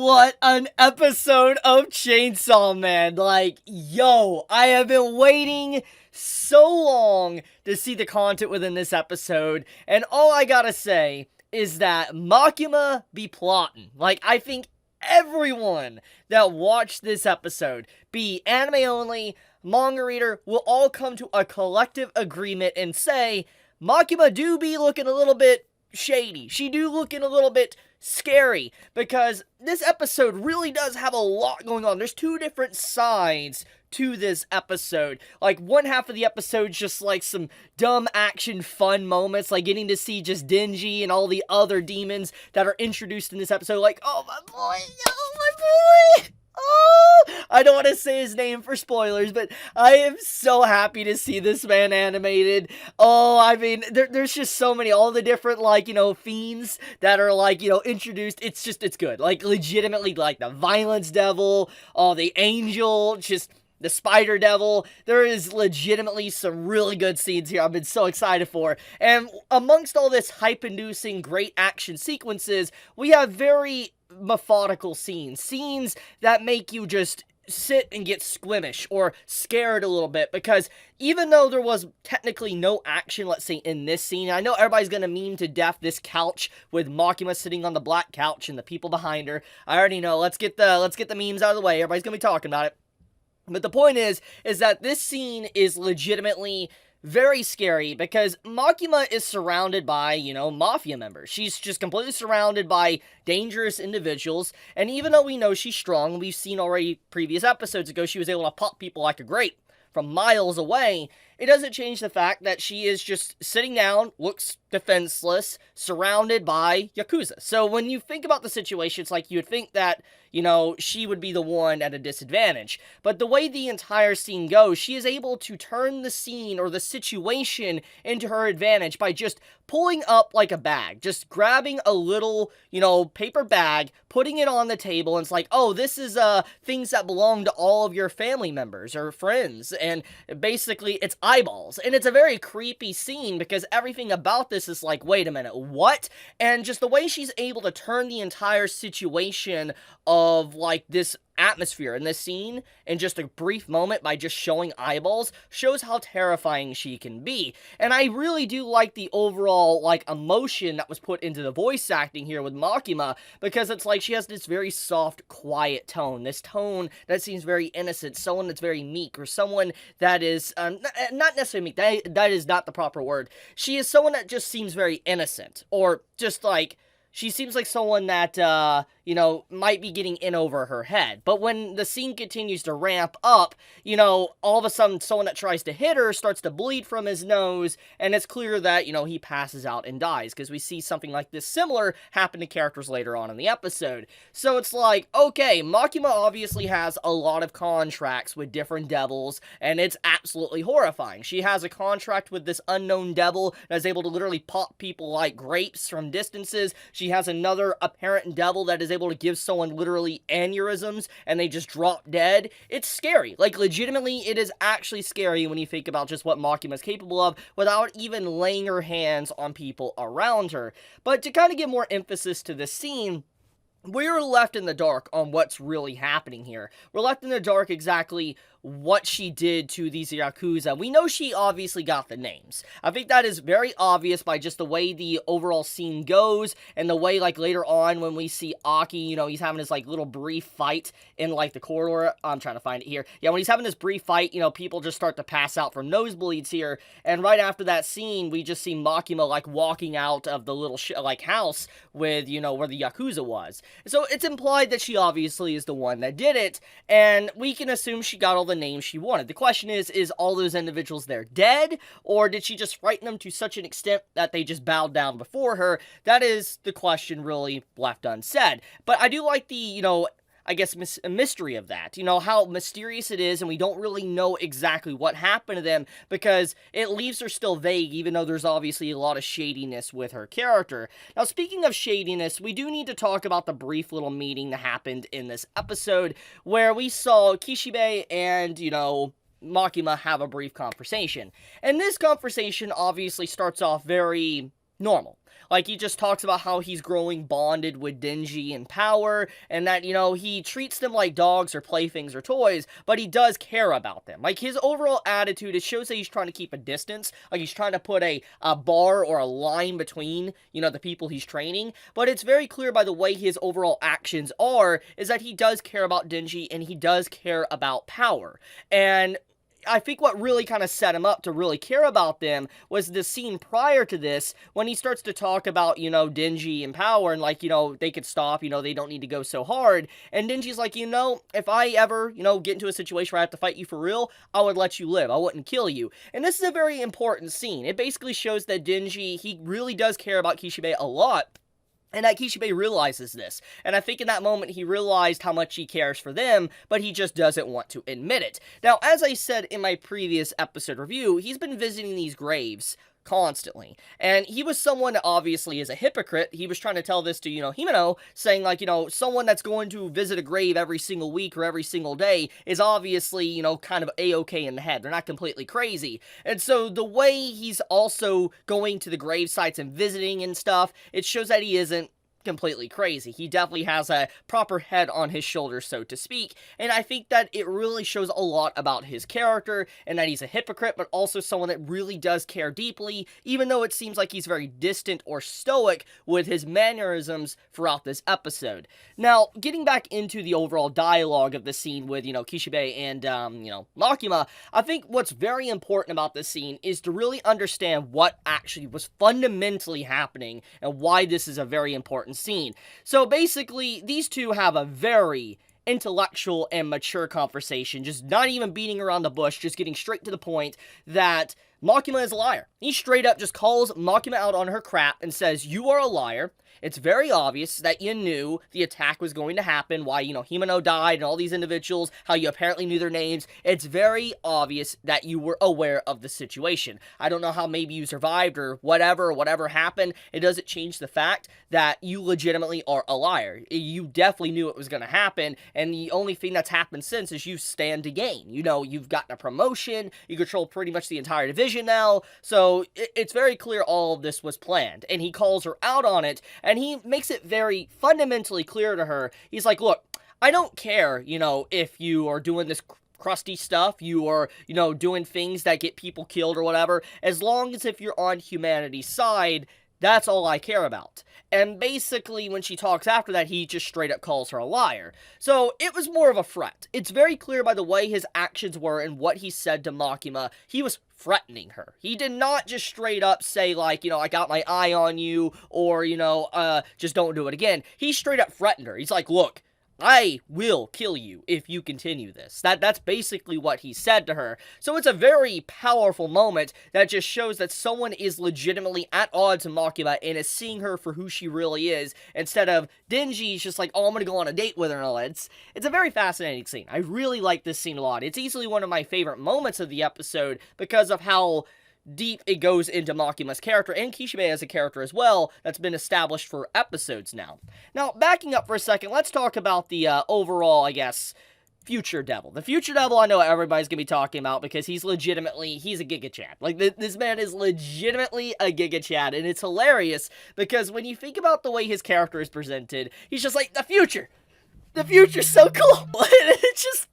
what an episode of Chainsaw Man. Like, yo, I have been waiting so long to see the content within this episode, and all I gotta say is that Makima be plotting. Like, I think everyone that watched this episode, be anime only, manga reader, will all come to a collective agreement and say, Makima do be looking a little bit shady. She do looking a little bit scary, because this episode really does have a lot going on. There's two different sides to this episode. Like, one half of the episode's just like some dumb action fun moments, like getting to see just Denji and all the other demons that are introduced in this episode. Like, oh my boy, oh my boy, oh, I don't want to say his name for spoilers, but I am so happy to see this man animated. Oh, I mean, there's just so many, all the different, like, fiends that are, like, introduced. It's good. Like, legitimately, like, the violence devil, the angel, just the spider devil. There is legitimately some really good scenes here I've been so excited for. And amongst all this hype-inducing great action sequences, we have very methodical scenes that make you just sit and get squeamish or scared a little bit, because even though there was technically no action, let's say, in this scene, I know everybody's gonna meme to death this couch with Makima sitting on the black couch and the people behind her. I already know. Let's get the memes out of the way. Everybody's gonna be talking about it. But the point is that this scene is legitimately very scary, because Makima is surrounded by, mafia members. She's just completely surrounded by dangerous individuals, and even though we know she's strong, we've seen already previous episodes ago, she was able to pop people like a grape from miles away, it doesn't change the fact that she is just sitting down, looks defenseless, surrounded by Yakuza. So when you think about the situation, it's like you would think that, she would be the one at a disadvantage. But the way the entire scene goes, she is able to turn the scene or the situation into her advantage by just pulling up like a bag, just grabbing a little, paper bag, putting it on the table, and it's like, oh, this is things that belong to all of your family members or friends, and basically it's eyeballs. And it's a very creepy scene, because everything about this is like, wait a minute, what? And just the way she's able to turn the entire situation of like this atmosphere in this scene in just a brief moment by just showing eyeballs shows how terrifying she can be. And I really do like the overall like emotion that was put into the voice acting here with Makima, because it's like she has this very soft, quiet tone, this tone that seems very innocent, someone that's very meek, or someone that is not necessarily meek, that is not the proper word. She is someone that just seems very innocent, or just like she seems like someone that, might be getting in over her head. But when the scene continues to ramp up, all of a sudden someone that tries to hit her starts to bleed from his nose, and it's clear that, he passes out and dies, because we see something like this similar happen to characters later on in the episode. So it's like, okay, Makima obviously has a lot of contracts with different devils, and it's absolutely horrifying. She has a contract with this unknown devil that is able to literally pop people like grapes from distances. She has another apparent devil that is able to give someone literally aneurysms and they just drop dead. It's scary. Like, legitimately, it is actually scary when you think about just what Makima is capable of without even laying her hands on people around her. But to kind of give more emphasis to this scene, we're left in the dark on what's really happening here. We're left in the dark exactly what she did to these Yakuza. We know she obviously got the names. I think that is very obvious by just the way the overall scene goes, and the way, like, later on when we see Aki, he's having this, like, little brief fight in, like, the corridor. I'm trying to find it here. Yeah, when he's having this brief fight, people just start to pass out from nosebleeds here, and right after that scene, we just see Makima, like, walking out of the little, house with, where the Yakuza was. So it's implied that she obviously is the one that did it, and we can assume she got all the names she wanted. The question is all those individuals there dead, or did she just frighten them to such an extent that they just bowed down before her? That is the question really left unsaid. But I do like the, I guess, mystery of that. How mysterious it is, and we don't really know exactly what happened to them, because it leaves her still vague, even though there's obviously a lot of shadiness with her character. Now, speaking of shadiness, we do need to talk about the brief little meeting that happened in this episode, where we saw Kishibe and, Makima have a brief conversation. And this conversation obviously starts off very normal. Like, he just talks about how he's growing bonded with Denji and power, and that, he treats them like dogs or playthings or toys, but he does care about them. Like, his overall attitude, it shows that he's trying to keep a distance, like he's trying to put a bar or a line between, the people he's training, but it's very clear by the way his overall actions are, is that he does care about Denji, and he does care about power. And I think what really kind of set him up to really care about them was the scene prior to this when he starts to talk about, Denji and power and like, they could stop, they don't need to go so hard. And Denji's like, if I ever, get into a situation where I have to fight you for real, I would let you live. I wouldn't kill you. And this is a very important scene. It basically shows that Denji, he really does care about Kishibe a lot. And that Kishibe realizes this. And I think in that moment he realized how much he cares for them, but he just doesn't want to admit it. Now, as I said in my previous episode review, he's been visiting these graves constantly. And he was someone that obviously is a hypocrite. He was trying to tell this to, Himeno, saying like, someone that's going to visit a grave every single week or every single day is obviously, kind of A-okay in the head. They're not completely crazy. And so the way he's also going to the grave sites and visiting and stuff, it shows that he isn't completely crazy. He definitely has a proper head on his shoulders, so to speak, and I think that it really shows a lot about his character, and that he's a hypocrite, but also someone that really does care deeply, even though it seems like he's very distant or stoic with his mannerisms throughout this episode. Now, getting back into the overall dialogue of the scene with, Kishibe and, Makima, I think what's very important about this scene is to really understand what actually was fundamentally happening and why this is a very important scene. So basically, these two have a very intellectual and mature conversation, just not even beating around the bush, just getting straight to the point that Makima is a liar. He straight up just calls Makima out on her crap and says, "You are a liar. It's very obvious that you knew the attack was going to happen, why, Himeno died and all these individuals, how you apparently knew their names. It's very obvious that you were aware of the situation. I don't know how maybe you survived or whatever happened. It doesn't change the fact that you legitimately are a liar. You definitely knew it was going to happen, and the only thing that's happened since is you stand to gain. You've gotten a promotion, you control pretty much the entire division now, so it's very clear all of this was planned." And he calls her out on it, and he makes it very fundamentally clear to her. He's like, "Look, I don't care, if you are doing this crusty stuff, you are, doing things that get people killed or whatever, as long as if you're on humanity's side, that's all I care about." And basically, when she talks after that, he just straight up calls her a liar. So, it was more of a threat. It's very clear by the way his actions were and what he said to Makima, he was threatening her. He did not just straight up say, like, I got my eye on you, or, just don't do it again. He straight up threatened her. He's like, "Look, I will kill you if you continue this." That's basically what he said to her. So it's a very powerful moment that just shows that someone is legitimately at odds with Makima and is seeing her for who she really is, instead of Denji's just like, "Oh, I'm gonna go on a date with her," and all that. It's a very fascinating scene. I really like this scene a lot. It's easily one of my favorite moments of the episode because of how deep it goes into Makima's character, and Kishibe as a character as well, that's been established for episodes now. Now, backing up for a second, let's talk about the overall, I guess, Future Devil. The Future Devil, I know everybody's gonna be talking about because he's a Giga Chad. Like, this man is legitimately a Giga Chad, and it's hilarious because when you think about the way his character is presented, he's just like, the future's so cool, it's just,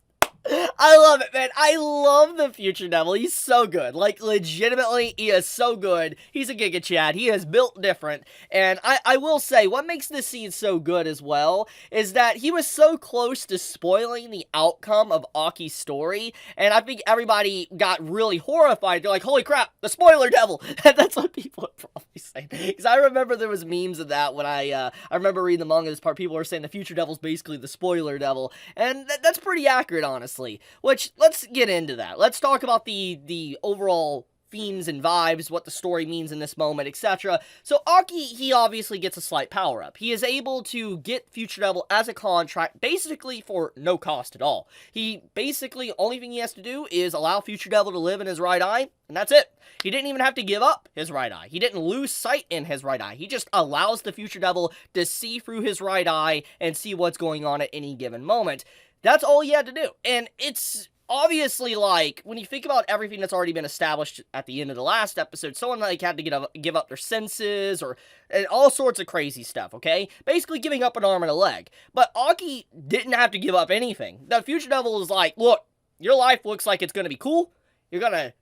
I love it, man. I love the Future Devil. He's so good. Like, legitimately, he is so good. He's a Giga Chad. He is built different. And I will say, what makes this scene so good as well is that he was so close to spoiling the outcome of Aki's story. And I think everybody got really horrified. They're like, "Holy crap, the spoiler devil." That's what people would probably say. Because I remember there was memes of that when I remember reading the manga this part. People were saying the Future Devil's basically the spoiler devil. And that's pretty accurate, honestly. Which, let's get into that. Let's talk about the overall themes and vibes, what the story means in this moment, etc. So Aki, he obviously gets a slight power-up. He is able to get Future Devil as a contract, basically for no cost at all. He basically, only thing he has to do is allow Future Devil to live in his right eye, and that's it. He didn't even have to give up his right eye. He didn't lose sight in his right eye. He just allows the Future Devil to see through his right eye and see what's going on at any given moment. That's all he had to do. And it's obviously, like, when you think about everything that's already been established at the end of the last episode, someone, like, had to give up their senses, or and all sorts of crazy stuff, okay? Basically giving up an arm and a leg. But Aki didn't have to give up anything. The Future Devil is like, look, your life looks like it's gonna be cool. You're gonna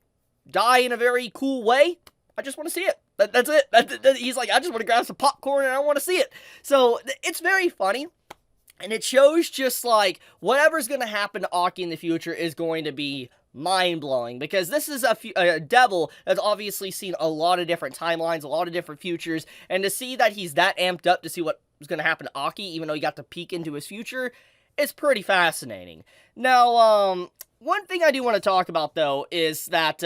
die in a very cool way. I just want to see it. That's it. He's like, I just want to grab some popcorn and I want to see it. So, it's very funny. And it shows just, like, whatever's going to happen to Aki in the future is going to be mind-blowing. Because this is a devil that's obviously seen a lot of different timelines, a lot of different futures. And to see that he's that amped up to see what was going to happen to Aki, even though he got to peek into his future, it's pretty fascinating. Now, one thing I do want to talk about, though, is that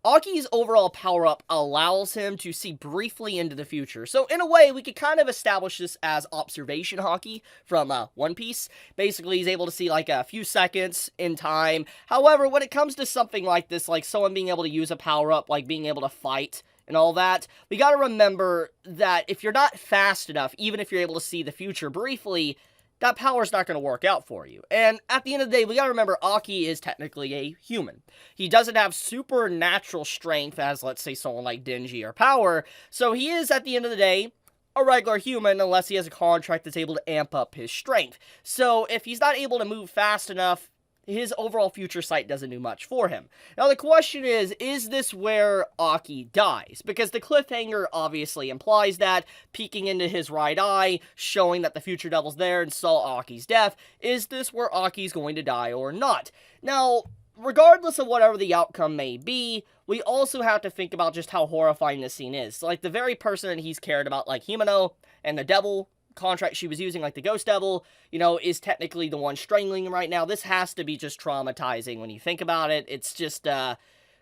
Aki's overall power-up allows him to see briefly into the future. So, in a way, we could kind of establish this as observation Aki from One Piece. Basically, he's able to see, like, a few seconds in time. However, when it comes to something like this, like someone being able to use a power-up, like being able to fight and all that, we gotta remember that if you're not fast enough, even if you're able to see the future briefly, that power's not going to work out for you. And at the end of the day, we gotta remember Aki is technically a human. He doesn't have supernatural strength as, let's say, someone like Denji or Power, so he is, at the end of the day, a regular human unless he has a contract that's able to amp up his strength. So if he's not able to move fast enough, his overall future sight doesn't do much for him. Now the question is this where Aki dies? Because the cliffhanger obviously implies that, peeking into his right eye, showing that the Future Devil's there and saw Aki's death. Is this where Aki's going to die or not? Now, regardless of whatever the outcome may be, we also have to think about just how horrifying this scene is. Like, the very person that he's cared about, like Himeno and the devil contract she was using, like the Ghost Devil, you know, is technically the one strangling him right now. This has to be just traumatizing when you think about it. It's just,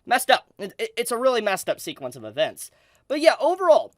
messed up. It's a really messed up sequence of events. But yeah, overall,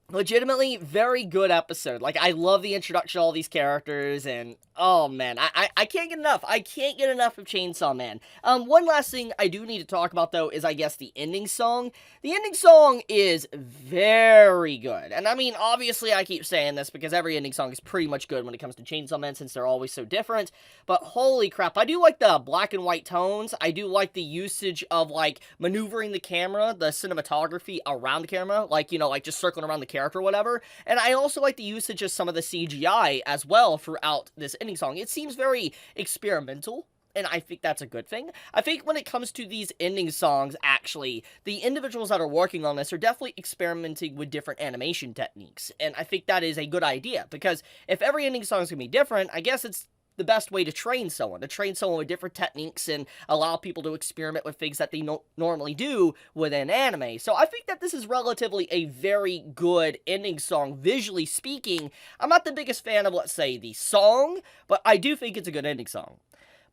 legitimately very good episode. Like, I love the introduction of all these characters, and oh man, I can't get enough. I can't get enough of Chainsaw Man. One last thing I do need to talk about, though, is I guess the ending song. The ending song is very good. And I mean, obviously I keep saying this because every ending song is pretty much good when it comes to Chainsaw Man, since they're always so different. But holy crap, I do like the black and white tones. I do like the usage of, like, maneuvering the camera, the cinematography around the camera, like, you know, like just circling around the character or whatever. And I also like the usage of some of the CGI as well throughout this ending song. It seems very experimental, and I think that's a good thing. I think when it comes to these ending songs, actually, the individuals that are working on this are definitely experimenting with different animation techniques, and I think that is a good idea, because if every ending song is going to be different, I guess it's the best way to train someone with different techniques and allow people to experiment with things that they normally do within anime. So I think that this is relatively a very good ending song, visually speaking. I'm not the biggest fan of, let's say, the song, but I do think it's a good ending song.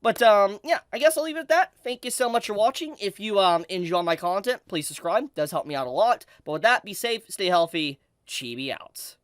But, yeah, I guess I'll leave it at that. Thank you so much for watching. If you, enjoy my content, please subscribe. It does help me out a lot. But with that, be safe, stay healthy, Chibi out.